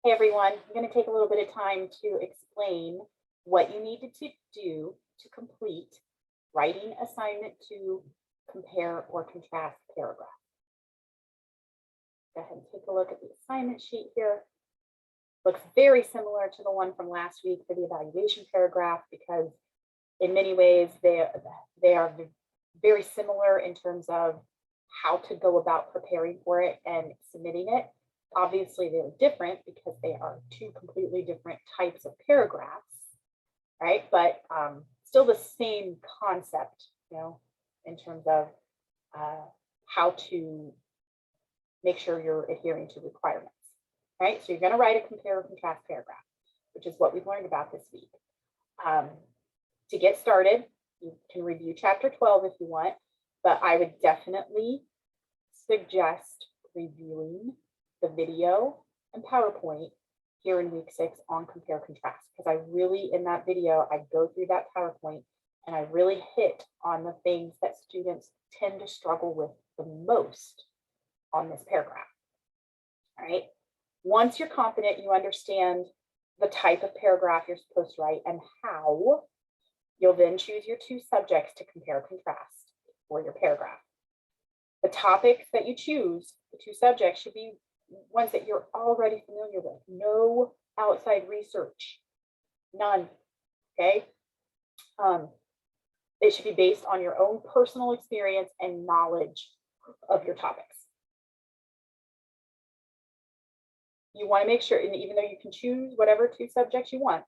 Hey everyone, I'm going to take a little bit of time to explain what you needed to do to complete writing assignment 2, compare or contrast paragraph. Go ahead and take a look at the assignment sheet here. Looks very similar to the one from last week for the evaluation paragraph because in many ways they are very similar in terms of how to go about preparing for it and submitting it. Obviously, they're different because they are two completely different types of paragraphs, right? But still the same concept, in terms of how to make sure you're adhering to requirements, right? So you're going to write a compare or contrast paragraph, which is what we've learned about this week. To get started, you can review chapter 12 if you want, but I would definitely suggest reviewing the video and PowerPoint here in week 6 on compare contrast, because I really, in that video, I go through that PowerPoint and I really hit on the things that students tend to struggle with the most on this paragraph. All right. Once you're confident, you understand the type of paragraph you're supposed to write and how, you'll then choose your two subjects to compare contrast for your paragraph. The topics that you choose, the two subjects, should be ones that you're already familiar with. No outside research, none, okay? It should be based on your own personal experience and knowledge of your topics. You want to make sure, and even though you can choose whatever two subjects you want,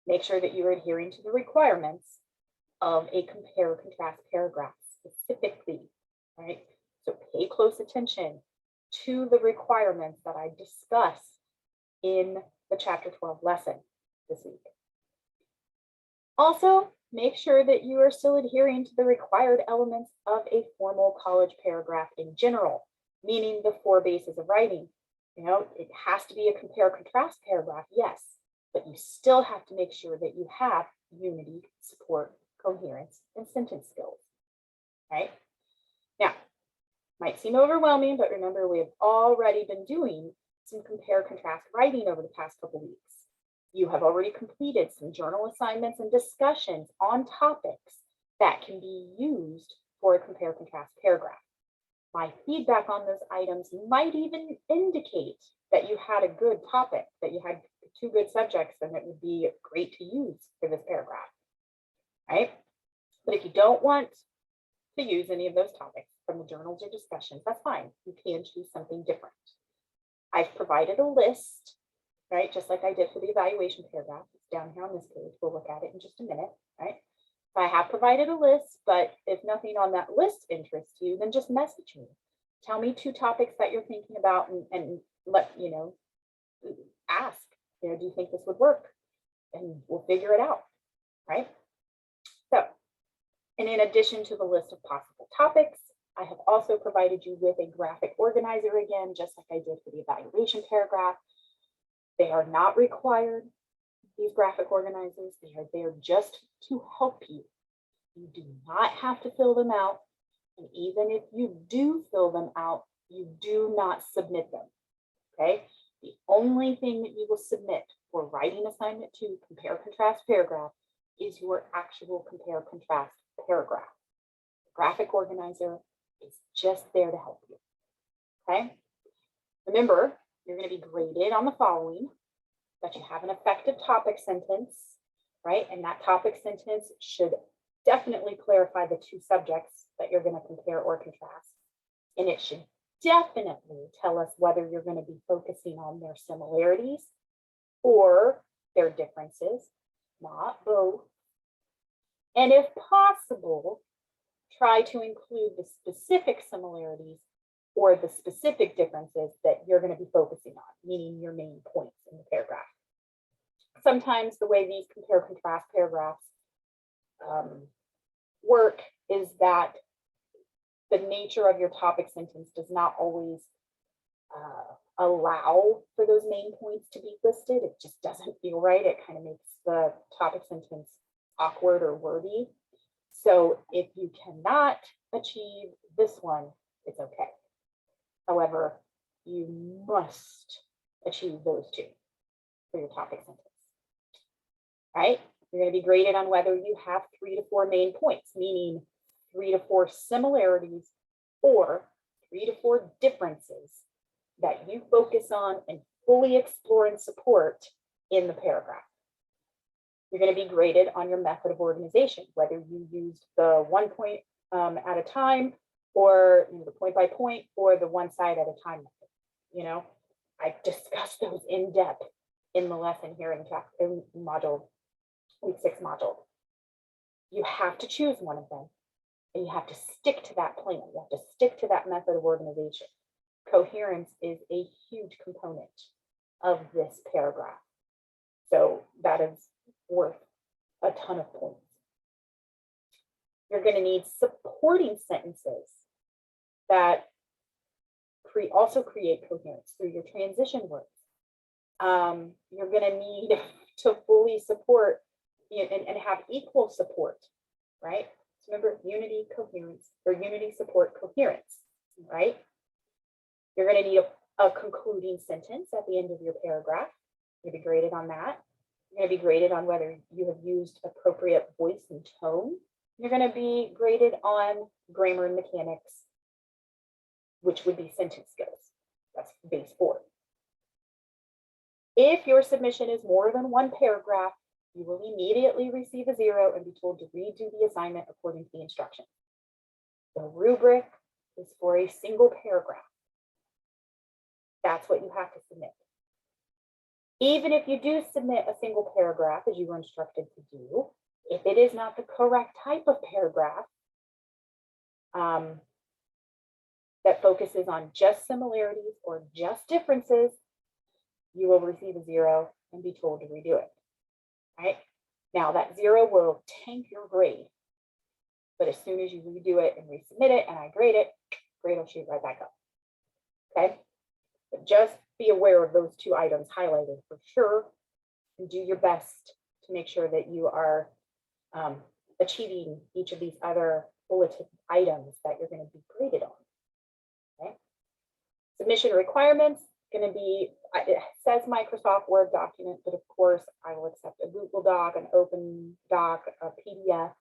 make sure that you're adhering to the requirements of a compare contrast paragraph specifically, right? So pay close attention to the requirements that I discussed in the chapter 12 lesson this week. Also, make sure that you are still adhering to the required elements of a formal college paragraph in general, meaning the 4 bases of writing. It has to be a compare contrast paragraph, yes, but you still have to make sure that you have unity, support, coherence, and sentence skills, right? Now, might seem overwhelming, but remember, we have already been doing some compare contrast writing over the past couple weeks. You have already completed some journal assignments and discussions on topics that can be used for a compare contrast paragraph. My feedback on those items might even indicate that you had a good topic, that you had 2 good subjects, and it would be great to use for this paragraph, right? But if you don't want to use any of those topics from the journals or discussions, that's fine. You can choose something different. I've provided a list, right? Just like I did for the evaluation paragraph. It's down here on this page. We'll look at it in just a minute, right? I have provided a list, but if nothing on that list interests you, then just message me. Tell me 2 topics that you're thinking about and let, ask, do you think this would work? And we'll figure it out, right? So, and in addition to the list of possible topics, I have also provided you with a graphic organizer again, just like I did for the evaluation paragraph. They are not required, these graphic organizers. They are there just to help you. You do not have to fill them out. And even if you do fill them out, you do not submit them, okay? The only thing that you will submit for writing assignment 2, compare contrast paragraph, is your actual compare contrast paragraph. The graphic organizer is just there to help you, okay? Remember, you're going to be graded on the following: that you have an effective topic sentence, right? And that topic sentence should definitely clarify the 2 subjects that you're going to compare or contrast. And it should definitely tell us whether you're going to be focusing on their similarities or their differences, not both. And if possible, try to include the specific similarities or the specific differences that you're going to be focusing on, meaning your main points in the paragraph. Sometimes the way these compare contrast paragraphs work is that the nature of your topic sentence does not always allow for those main points to be listed. It just doesn't feel right. It kind of makes the topic sentence awkward or wordy. So if you cannot achieve this one, it's okay. However, you must achieve those two for your topic sentence, right? You're going to be graded on whether you have 3 to 4 main points, meaning 3 to 4 similarities or 3 to 4 differences that you focus on and fully explore and support in the paragraph. You're going to be graded on your method of organization, whether you used the 1 point at a time, or the point by point, or the one side at a time method. I discussed those in depth in the lesson here in module week 6 module. You have to choose one of them, and you have to stick to that plan. You have to stick to that method of organization. Coherence is a huge component of this paragraph. So that is worth a ton of points. You're going to need supporting sentences that also create coherence through your transition words. You're going to need to fully support and have equal support, right? So remember, unity, coherence, or unity, support, coherence, right? You're going to need a concluding sentence at the end of your paragraph. You'll be graded on that. You're going to be graded on whether you have used appropriate voice and tone. You're going to be graded on grammar and mechanics, which would be sentence skills. That's base 4. If your submission is more than 1 paragraph, you will immediately receive a 0 and be told to redo the assignment according to the instructions. The rubric is for a single paragraph. That's what you have to submit. Even if you do submit a single paragraph, as you were instructed to do, if it is not the correct type of paragraph that focuses on just similarities or just differences, you will receive a 0 and be told to redo it. Right? Now that 0 will tank your grade, but as soon as you redo it and resubmit it and I grade it, grade will shoot right back up. Okay? But just be aware of those 2 items highlighted for sure, and do your best to make sure that you are achieving each of these other bulleted items that you're going to be graded on. Okay? Submission requirements going to be, it says Microsoft Word document, but of course I will accept a Google Doc, an Open Doc, a PDF,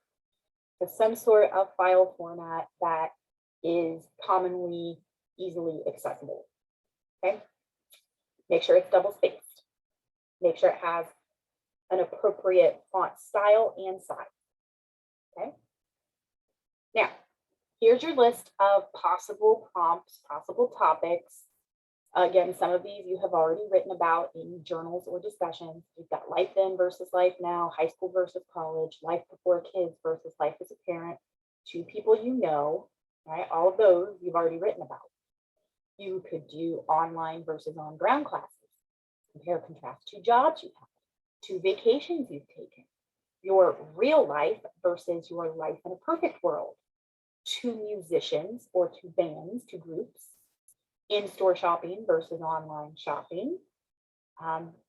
or some sort of file format that is commonly easily accessible. Okay, make sure it's double spaced. Make sure it has an appropriate font style and size. Okay, now here's your list of possible prompts, possible topics. Again, some of these you have already written about in journals or discussions. You've got life then versus life now, high school versus college, life before kids versus life as a parent, 2 people you know, right? All of those you've already written about. You could do online versus on-ground classes. Compare, contrast 2 jobs you have, 2 vacations you've taken, your real life versus your life in a perfect world, 2 musicians or 2 bands, 2 groups, in-store shopping versus online shopping,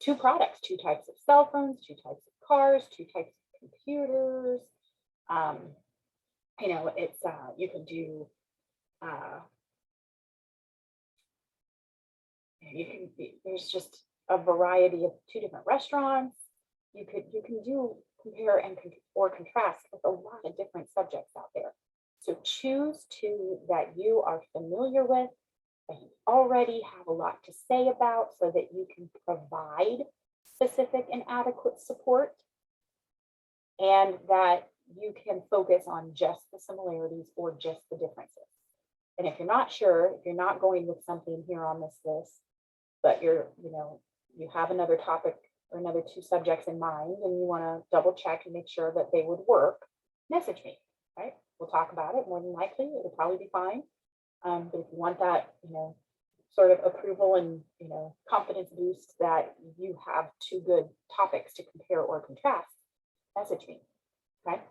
2 products, 2 types of cell phones, 2 types of cars, 2 types of computers. It's you can do there's just a variety of 2 different restaurants. You can do compare and or contrast with a lot of different subjects out there. So choose 2 that you are familiar with, that you already have a lot to say about, so that you can provide specific and adequate support, and that you can focus on just the similarities or just the differences. And if you're not sure, if you're not going with something here on this list, but you have another topic or another 2 subjects in mind, and you want to double check and make sure that they would work, message me, right? We'll talk about it. More than likely, it will probably be fine. But if you want that, sort of approval and, confidence boost that you have 2 good topics to compare or contrast, message me, okay?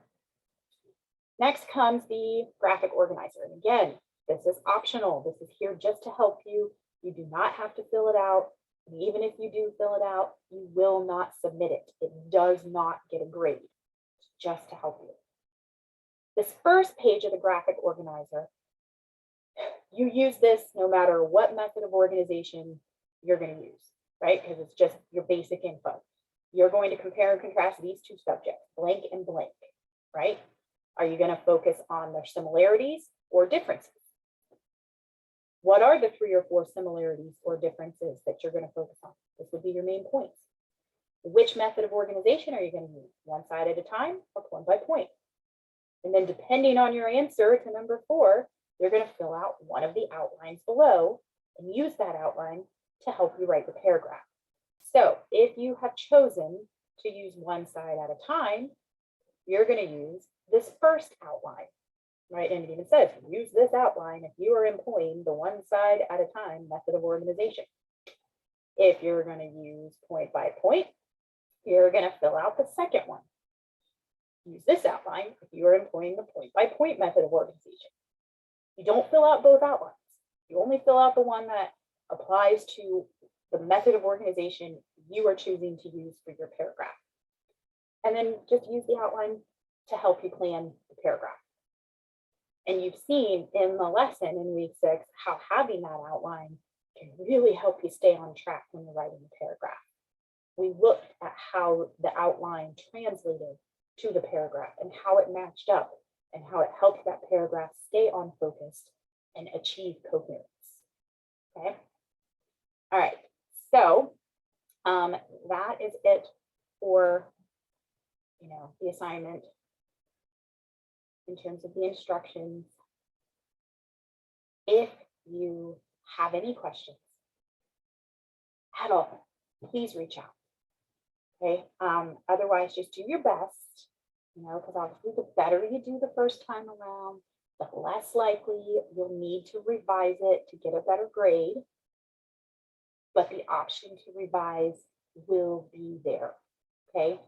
Next comes the graphic organizer. And again, this is optional. This is here just to help you. You do not have to fill it out. And even if you do fill it out, you will not submit it. It does not get a grade. It's just to help you. This first page of the graphic organizer, you use this no matter what method of organization you're going to use. right? Because it's just your basic info. You're going to compare and contrast these two subjects, blank and blank, right? Are you going to focus on their similarities or differences? What are the 3 or 4 similarities or differences that you're going to focus on? This would be your main points. Which method of organization are you going to use? One side at a time or point by point? And then depending on your answer to number 4, you're going to fill out one of the outlines below and use that outline to help you write the paragraph. So if you have chosen to use one side at a time, you're going to use this first outline, right? And it even says, use this outline if you are employing the one side at a time method of organization. If you're going to use point by point, you're going to fill out the second one. Use this outline if you are employing the point by point method of organization. You don't fill out both outlines. You only fill out the one that applies to the method of organization you are choosing to use for your paragraph. And then just use the outline to help you plan the paragraph. And you've seen in the lesson in week 6 how having that outline can really help you stay on track when you're writing the paragraph. We looked at how the outline translated to the paragraph and how it matched up and how it helped that paragraph stay on focus and achieve coherence. Okay. All right. So that is it for the assignment in terms of the instructions. If you have any questions at all, please reach out. Okay. Otherwise, just do your best, because obviously the better you do the first time around, the less likely you'll need to revise it to get a better grade. But the option to revise will be there. Okay.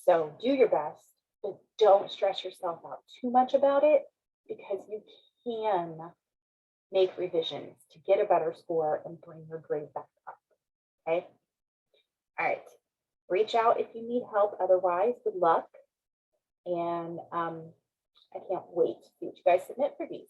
So do your best, but don't stress yourself out too much about it, because you can make revisions to get a better score and bring your grade back up. Okay. All right. Reach out if you need help. Otherwise, good luck. And I can't wait to see what you guys submit for these.